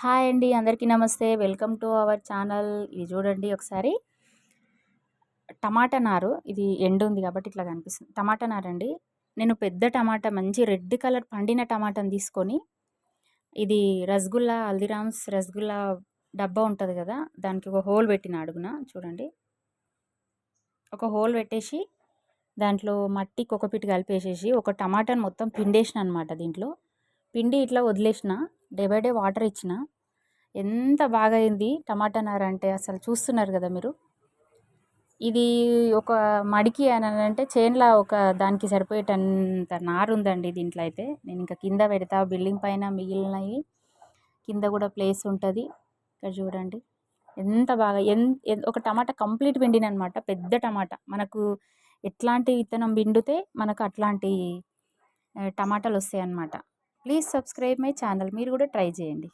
Hi అండి. అందరికీ నమస్తే. Welcome to our channel. ఇది చూడండి ఒకసారి టమాటా నారు. ఇది ఎండుంది కాబట్టి ఇట్లా కనిపిస్తుంది. టమాటా నారండి. నేను పెద్ద టమాటా మంచి రెడ్ కలర్ పండిన టమాటాని తీసుకొని ఇది రసగుల్లా హల్దీరామ్స్ రసగుల్లా డబ్బా ఉంటది కదా! దానికి ఒక హోల్ పెట్టిన అడుగున చూడండి. ఒక హోల్ పెట్టేసి దాంట్లో మట్టి కోకోపీట్ కలిపేసేసి ఒక టమాటాని మొత్తం పిండేసిన అనమాట దీంట్లో. పిండి ఇట్లా వదిలేసిన. డే బై డే వాటర్ ఇచ్చిన. ఎంత బాగా అయింది టమాటా నార అంటే అసలు చూస్తున్నారు కదా మీరు. ఇది ఒక మడికి అని అంటే చేన్లా ఒక దానికి సరిపోయేటంత నారు ఉందండి దీంట్లో అయితే. నేను ఇంకా కింద పెడతా బిల్డింగ్ పైన మిగిలినవి కింద కూడా ప్లేస్ ఉంటుంది. ఇక్కడ చూడండి ఎంత బాగా ఒక టమాటా కంప్లీట్ పిండినమాట. పెద్ద టమాటా మనకు ఎట్లాంటి విత్తనం పిండితే మనకు అట్లాంటి టమాటాలు వస్తాయి అన్నమాట. Please subscribe my channel. మీరు కూడా ట్రై చేయండి.